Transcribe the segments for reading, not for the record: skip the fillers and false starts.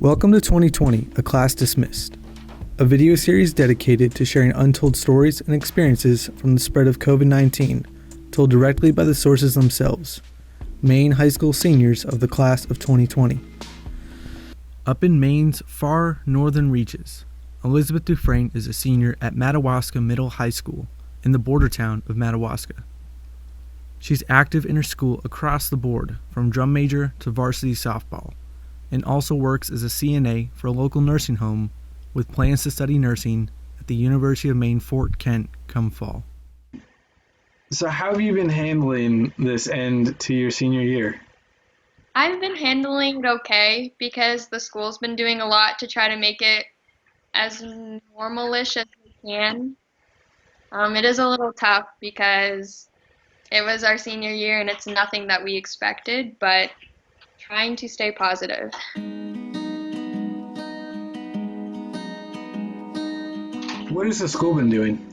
Welcome to 2020, A Class Dismissed, a video series dedicated to sharing untold stories and experiences from the spread of COVID-19, told directly by the sources themselves, Maine high school seniors of the class of 2020. Up in Maine's far northern reaches, Elizabeth Dufresne is a senior at Madawaska Middle High School in the border town of Madawaska. She's active in her school across the board, from drum major to varsity softball, and also works as a CNA for a local nursing home with plans to study nursing at the University of Maine Fort Kent come fall. So how have you been handling this end to your senior year? I've been handling it okay because the school's been doing a lot to try to make it as normalish as we can. It is a little tough because it was our senior year and it's nothing that we expected, but trying to stay positive. What has the school been doing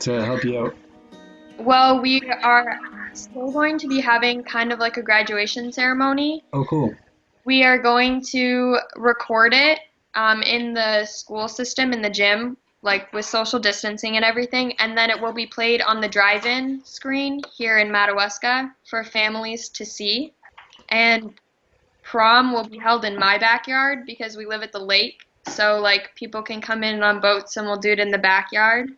to help you out? Well, we are still going to be having kind of like a graduation ceremony. Oh, cool. We are going to record it in the school system in the gym, like with social distancing and everything, and then it will be played on the drive-in screen here in Madawaska for families to see. And prom will be held in my backyard because we live at the lake, so like people can come in on boats and we'll do it in the backyard.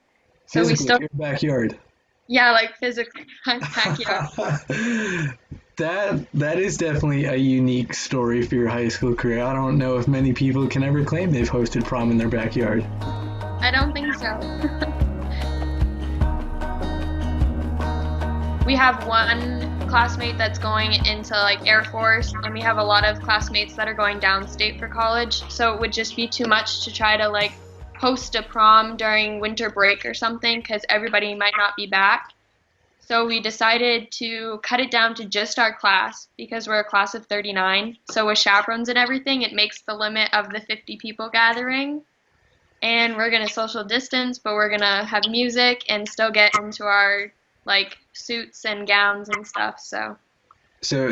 So Physically, we still, your backyard. yeah, like physically my backyard. That is definitely a unique story for your high school career. I don't know if many people can ever claim they've hosted prom in their backyard. I don't think so. We have one classmate that's going into like Air Force, and we have a lot of classmates that are going downstate for college, so it would just be too much to try to like host a prom during winter break or something because everybody might not be back. So we decided to cut it down to just our class because we're a class of 39. So with chaperones and everything, it makes the limit of the 50 people gathering. And we're going to social distance, but we're going to have music and still get into our like suits and gowns and stuff. So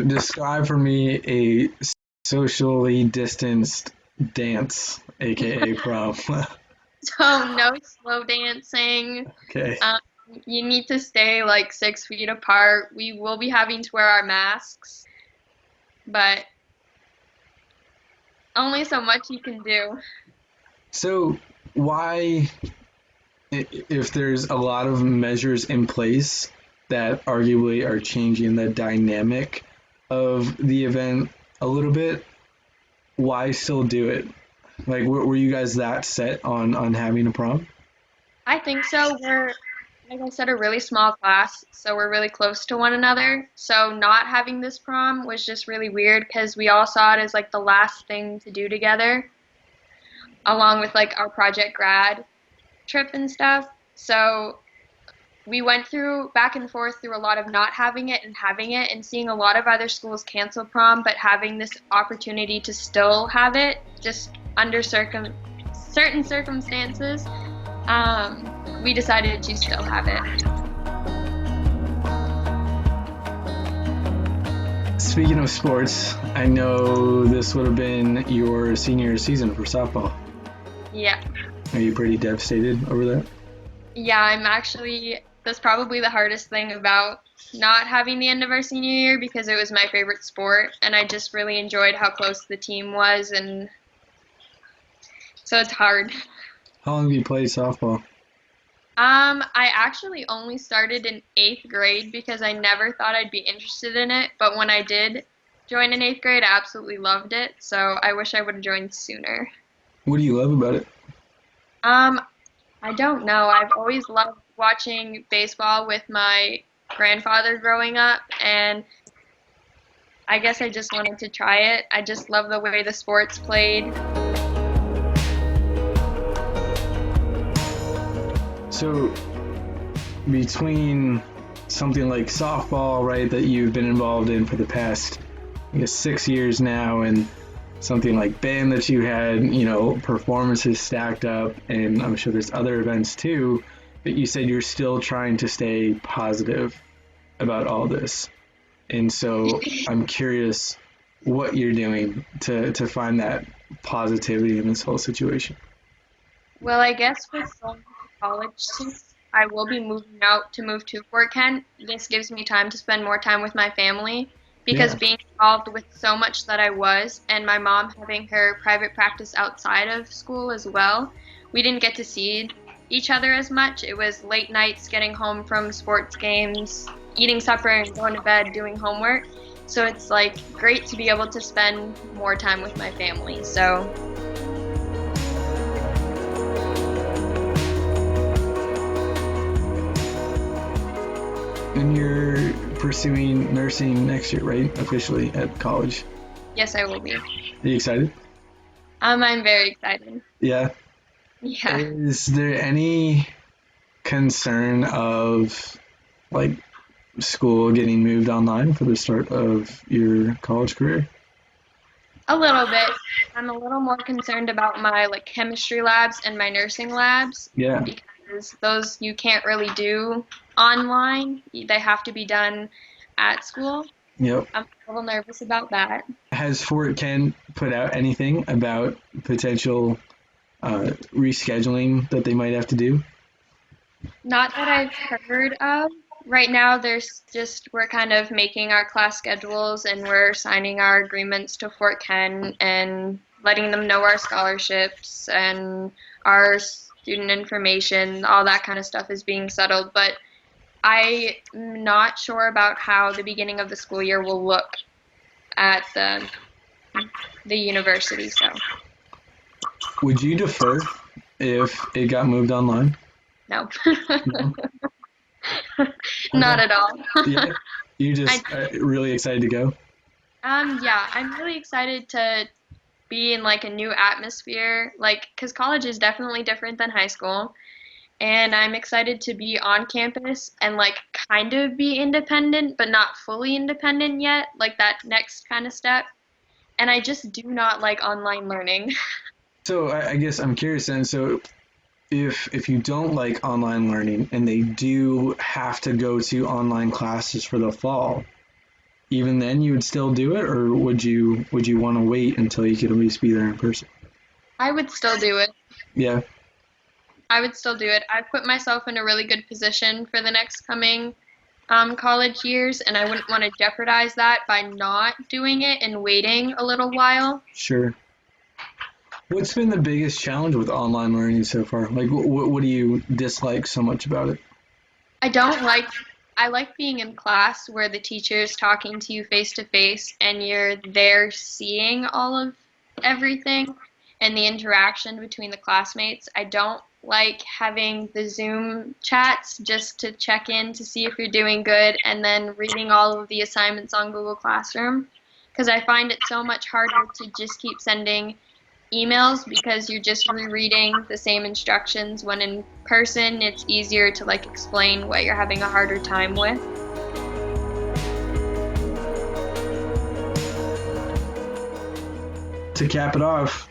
describe for me a socially distanced dance, aka prom. So no slow dancing. Okay. You need to stay like 6 feet apart. We will be having to wear our masks, but only so much you can do. So why, if there's a lot of measures in place that arguably are changing the dynamic of the event a little bit, why still do it? Like, were you guys that set on having a prom? I think so. We're, like I said, a really small class, so we're really close to one another. So not having this prom was just really weird because we all saw it as like the last thing to do together, along with like our project grad trip and stuff. So we went through back and forth through a lot of not having it and having it, and seeing a lot of other schools cancel prom, but having this opportunity to still have it just under certain circumstances. We decided to still have it. Speaking of sports, I know this would have been your senior season for softball. Yeah. Are you pretty devastated over that? Yeah, that's probably the hardest thing about not having the end of our senior year because it was my favorite sport and I just really enjoyed how close the team was, and so it's hard. How long have you played softball? I actually only started in 8th grade because I never thought I'd be interested in it, but when I did join in 8th grade, I absolutely loved it, so I wish I would have joined sooner. What do you love about it? I don't know. I've always loved watching baseball with my grandfather growing up, and I guess I just wanted to try it. I just love the way the sport's played. So between something like softball, right, that you've been involved in for the past, I guess, 6 years now, and something like band that you had, performances stacked up, and I'm sure there's other events too, but you said you're still trying to stay positive about all this. And so I'm curious what you're doing to find that positivity in this whole situation? Well, I guess with going to college, since I will be moving out to move to Fort Kent, this gives me time to spend more time with my family because Yeah. being involved with so much that I was, and my mom having her private practice outside of school as well, we didn't get to see each other as much. It was late nights getting home from sports games, eating supper and going to bed, doing homework. So it's like great to be able to spend more time with my family. So And you're pursuing nursing next year, right? Officially at college. yes, I will be. Are you excited? I'm very excited. Yeah. Yeah. Is there any concern of like school getting moved online for the start of your college career? A little bit. I'm a little more concerned about my like chemistry labs and my nursing labs Yeah. because those you can't really do online. They have to be done at school. Yep. I'm a little nervous about that. Has Fort Kent put out anything about potential rescheduling that they might have to do? Not that I've heard of. Right now, we're kind of making our class schedules and we're signing our agreements to Fort Kent and letting them know our scholarships and our student information, all that kind of stuff is being settled. But I'm not sure about how the beginning of the school year will look at the university. So Would you defer if it got moved online? no, No? not at all. Yeah. You just are really excited to go? Yeah, I'm really excited to be in like a new atmosphere, like, because college is definitely different than high school. And I'm excited to be on campus and like kind of be independent, but not fully independent yet, like that next kind of step. And I just do not like online learning. So I guess I'm curious then. So if you don't like online learning and they do have to go to online classes for the fall, even then you would still do it, or would you want to wait until you could at least be there in person? I would still do it. Yeah. I would still do it. I've put myself in a really good position for the next coming college years, and I wouldn't want to jeopardize that by not doing it and waiting a little while. Sure. What's been the biggest challenge with online learning so far? Like, what do you dislike so much about it? I like being in class where the teacher's talking to you face to face and you're there seeing all of everything and the interaction between the classmates. I don't like having the Zoom chats just to check in to see if you're doing good and then reading all of the assignments on Google Classroom because I find it so much harder to just keep sending emails because you're just rereading the same instructions when in person it's easier to like explain what you're having a harder time with. To cap it off,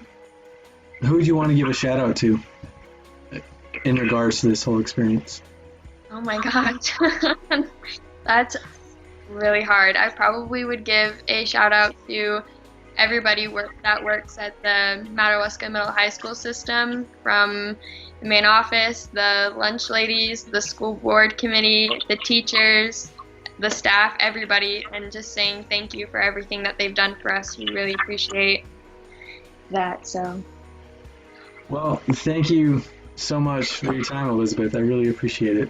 who would you want to give a shout out to in regards to this whole experience? Oh my God. That's really hard. I probably would give a shout out to everybody that works at the Madawaska Middle High School system, from the main office, the lunch ladies, the school board committee, the teachers, the staff, everybody, and just saying thank you for everything that they've done for us. We really appreciate that. So, Well, thank you so much for your time, Elizabeth. I really appreciate it.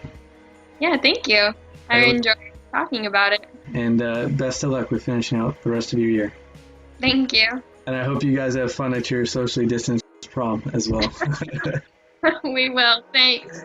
yeah, thank you. I enjoyed talking about it. And best of luck with finishing out the rest of your year. Thank you. And I hope you guys have fun at your socially distanced prom as well. We will. Thanks.